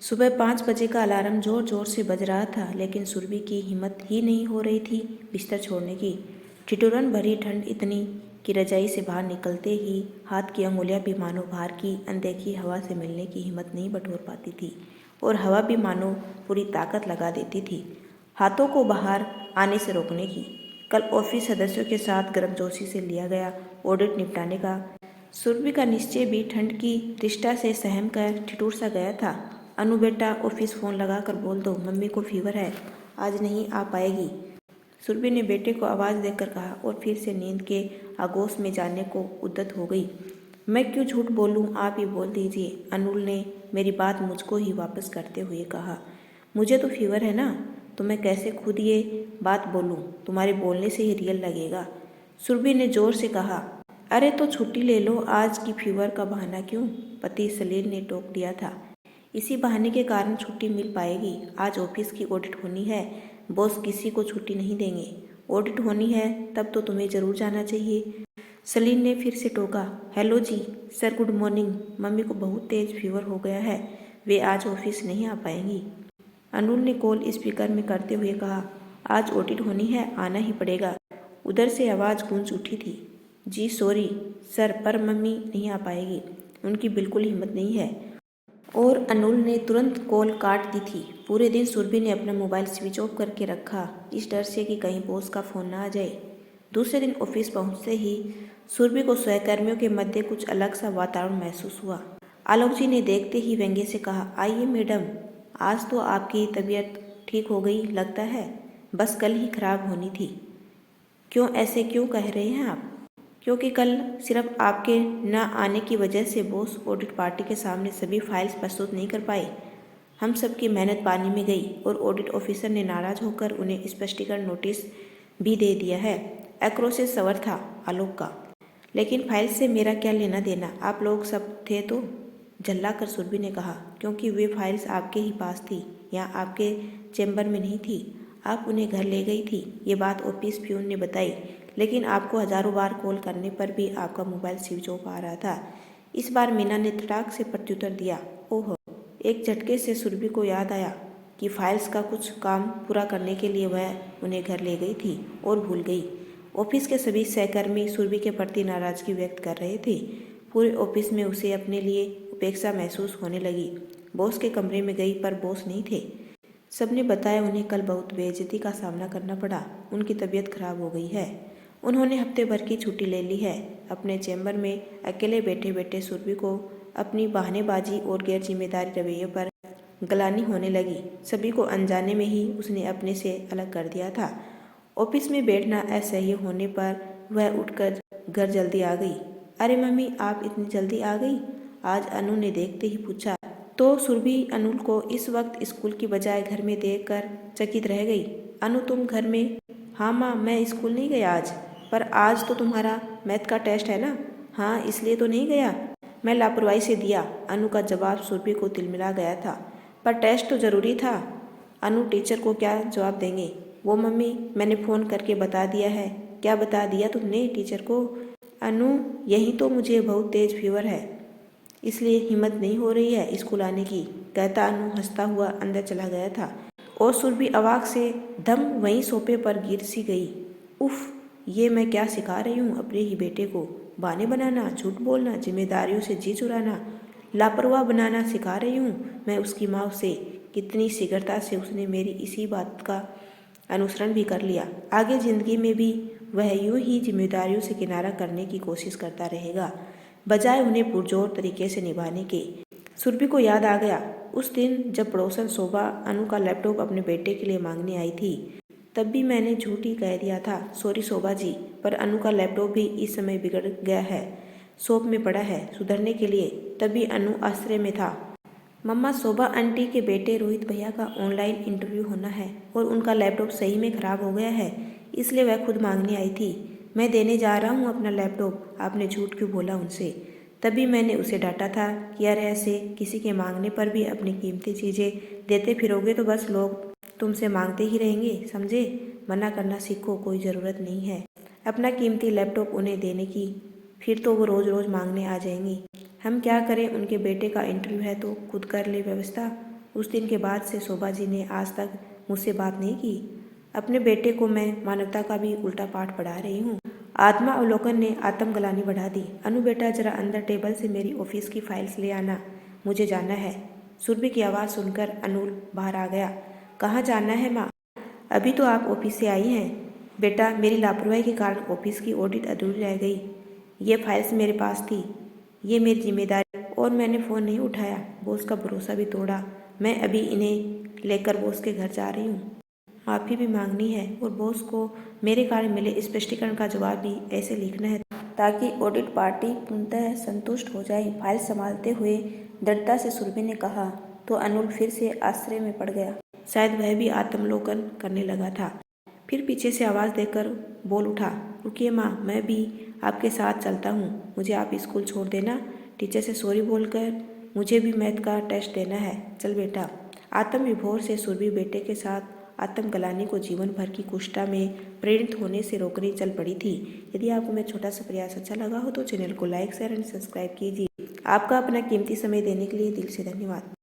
सुबह 5 बजे का अलार्म जोर जोर से बज रहा था, लेकिन सुरभि की हिम्मत ही नहीं हो रही थी बिस्तर छोड़ने की। ठिठुरन भरी ठंड इतनी कि रजाई से बाहर निकलते ही हाथ की अंगुलियां भी मानो बाहर की अनदेखी हवा से मिलने की हिम्मत नहीं बटोर पाती थी, और हवा भी मानो पूरी ताकत लगा देती थी हाथों को बाहर आने से रोकने की। कल ऑफिस सदस्यों के साथ गर्मजोशी से लिया गया ऑडिट निपटाने का सुरभि का निश्चय भी ठंड की तृष्णा से सहम कर ठिठुर सा गया था। अनु बेटा, ऑफिस फ़ोन लगा कर बोल दो मम्मी को फीवर है, आज नहीं आ पाएगी। सुरभि ने बेटे को आवाज़ देकर कहा और फिर से नींद के आगोश में जाने को उद्यत हो गई। मैं क्यों झूठ बोलूं, आप ही बोल दीजिए, अनुल ने मेरी बात मुझको ही वापस करते हुए कहा। मुझे तो फीवर है ना, तो मैं कैसे खुद ये बात बोलूं, तुम्हारे बोलने से ही रियल लगेगा। सुरभि ने जोर से कहा। अरे तो छुट्टी ले लो, आज की फीवर का बहाना क्यों, पति सलील ने टोक दिया था। इसी बहाने के कारण छुट्टी मिल पाएगी। आज ऑफिस की ऑडिट होनी है, बॉस किसी को छुट्टी नहीं देंगे। ऑडिट होनी है तब तो तुम्हें ज़रूर जाना चाहिए। सलील ने फिर से टोका। हेलो जी सर, गुड मॉर्निंग। मम्मी को बहुत तेज फीवर हो गया है, वे आज ऑफिस नहीं आ पाएंगी। अनुल ने कॉल स्पीकर में करते हुए कहा। आज ऑडिट होनी है, आना ही पड़ेगा। उधर से आवाज़ गूंज उठी थी। जी सॉरी सर, पर मम्मी नहीं आ पाएगी, उनकी बिल्कुल हिम्मत नहीं है। और अनुल ने तुरंत कॉल काट दी थी। पूरे दिन सुरभि ने अपना मोबाइल स्विच ऑफ करके रखा, इस डर से कि कहीं बॉस का फ़ोन ना आ जाए। दूसरे दिन ऑफिस पहुंचते ही सुरभि को सहकर्मियों के मध्य कुछ अलग सा वातावरण महसूस हुआ। आलोक जी ने देखते ही व्यंग्य से कहा, आइए मैडम, आज तो आपकी तबीयत ठीक हो गई लगता है, बस कल ही खराब होनी थी। क्यों, ऐसे क्यों कह रहे हैं आप? क्योंकि कल सिर्फ आपके न आने की वजह से बॉस ऑडिट पार्टी के सामने सभी फाइल्स प्रस्तुत नहीं कर पाए। हम सबकी मेहनत पानी में गई और ऑडिट ऑफिसर ने नाराज होकर उन्हें स्पष्टीकरण नोटिस भी दे दिया है। एक्रोशियस स्वर था आलोक का। लेकिन फाइल से मेरा क्या लेना देना, आप लोग सब थे तो, झल्ला कर सुरभि ने कहा। क्योंकि वे फाइल्स आपके ही पास थी, या आपके चैम्बर में नहीं थी, आप उन्हें घर ले गई थी। ये बात ऑफिस प्यून ने बताई, लेकिन आपको हजारों बार कॉल करने पर भी आपका मोबाइल स्विच ऑफ आ रहा था। इस बार मीना ने तड़ाक से प्रत्युत्तर दिया। ओह, एक झटके से सुरभि को याद आया कि फाइल्स का कुछ काम पूरा करने के लिए वह उन्हें घर ले गई थी और भूल गई। ऑफिस के सभी सहकर्मी सुरभि के प्रति नाराजगी व्यक्त कर रहे थे। पूरे ऑफिस में उसे अपने लिए उपेक्षा महसूस होने लगी। बॉस के कमरे में गई पर बॉस नहीं थे। सबने बताया उन्हें कल बहुत बेइज्जती का सामना करना पड़ा, उनकी तबीयत खराब हो गई है। उन्होंने हफ्ते भर की छुट्टी ले ली है। अपने चैम्बर में अकेले बैठे बैठे सुरभि को अपनी बहानेबाजी और गैर जिम्मेदारी रवैये पर गलानी होने लगी। सभी को अनजाने में ही उसने अपने से अलग कर दिया था। ऑफिस में बैठना असह्य होने पर वह उठकर घर जल्दी आ गई। अरे मम्मी, आप इतनी जल्दी आ गई? आज अनु ने देखते ही पूछा। तो सुरभि अनुल को इस वक्त स्कूल की बजाय घर में देखकर चकित रह गई। अनु, तुम घर में? हाँ माँ, मैं स्कूल नहीं गया आज। पर आज तो तुम्हारा मैथ का टेस्ट है ना? हाँ, इसलिए तो नहीं गया, मैं लापरवाही से दिया। अनु का जवाब सुरभि को तिलमिला गया था। पर टेस्ट तो ज़रूरी था। अनु टीचर को क्या जवाब देंगे? वो मम्मी, मैंने फ़ोन करके बता दिया है। क्या बता दिया तुमने टीचर को? अनु, यही तो, मुझे बहुत तेज़ फीवर है, इसलिए हिम्मत नहीं हो रही है स्कूल आने की, कहता अनु हंसता हुआ अंदर चला गया था। और सुरभि अवाक से धम वहीं सोफे पर गिर सी गई। उफ, ये मैं क्या सिखा रही हूँ अपने ही बेटे को? बहाने बनाना, झूठ बोलना, जिम्मेदारियों से जी चुराना, लापरवाह बनाना सिखा रही हूँ मैं उसकी माँ से। कितनी शीघ्रता से उसने मेरी इसी बात का अनुसरण भी कर लिया। आगे जिंदगी में भी वह यूं ही जिम्मेदारियों से किनारा करने की कोशिश करता रहेगा, बजाय उन्हें पुरजोर तरीके से निभाने के। सुरभि को याद आ गया उस दिन जब पड़ोसन शोभा अनु का लैपटॉप अपने बेटे के लिए मांगने आई थी। तब भी मैंने झूठ ही कह दिया था, सॉरी शोभा जी, पर अनु का लैपटॉप भी इस समय बिगड़ गया है, शॉप में पड़ा है सुधरने के लिए। तभी अनु आश्रय में था। मम्मा, शोभा आंटी के बेटे रोहित भैया का ऑनलाइन इंटरव्यू होना है और उनका लैपटॉप सही में ख़राब हो गया है, इसलिए वह खुद मांगने आई थी। मैं देने जा रहा हूँ अपना लैपटॉप, आपने झूठ क्यों बोला उनसे? तभी मैंने उसे डांटा था कि यार, ऐसे किसी के मांगने पर भी अपनी कीमती चीज़ें देते फिरोगे तो बस लोग तुमसे मांगते ही रहेंगे, समझे? मना करना सीखो, कोई ज़रूरत नहीं है अपना कीमती लैपटॉप उन्हें देने की, फिर तो वो रोज़ रोज़ मांगने आ जाएंगी। हम क्या करें, उनके बेटे का इंटरव्यू है तो खुद कर ले व्यवस्था। उस दिन के बाद से शोभा जी ने आज तक मुझसे बात नहीं की। अपने बेटे को मैं मानवता का भी उल्टा पाठ पढ़ा रही हूँ। आत्मा अवलोकन ने आत्मग्लानि बढ़ा दी। अनु बेटा, जरा अंदर टेबल से मेरी ऑफिस की फाइल्स ले आना, मुझे जाना है। सुरभि की आवाज़ सुनकर अनूल बाहर आ गया। कहाँ जाना है माँ? अभी तो आप ऑफिस से आई हैं। बेटा, मेरी लापरवाही के कारण ऑफिस की ऑडिट अधूरी रह गई। ये फाइल्स मेरे पास थी, ये मेरी जिम्मेदारी, और मैंने फ़ोन नहीं उठाया। बॉस का भरोसा भी तोड़ा। मैं अभी इन्हें लेकर बॉस के घर जा रही हूँ। माफ़ी भी मांगनी है और बॉस को मेरे कारण मिले स्पष्टीकरण का जवाब भी ऐसे लिखना है ताकि ऑडिट पार्टी पूर्णतः संतुष्ट हो जाए। फाइल संभालते हुए दृढ़ता से सुरभि ने कहा तो अनूल फिर से आश्चर्य में पड़ गया। शायद वह भी आत्मलोकन करने लगा था। फिर पीछे से आवाज़ देकर बोल उठा, रुकिए माँ, मैं भी आपके साथ चलता हूँ। मुझे आप स्कूल छोड़ देना। टीचर से सॉरी बोलकर मुझे भी मैथ का टेस्ट देना है। चल बेटा। आत्मविभोर से सुरभि बेटे के साथ आत्मग्लानि को जीवन भर की कुष्ठा में प्रेरित होने से रोकने चल पड़ी थी। यदि आपको मेरा छोटा सा प्रयास अच्छा लगा हो तो चैनल को लाइक, शेयर एंड सब्सक्राइब कीजिए। आपका अपना कीमती समय देने के लिए दिल से धन्यवाद।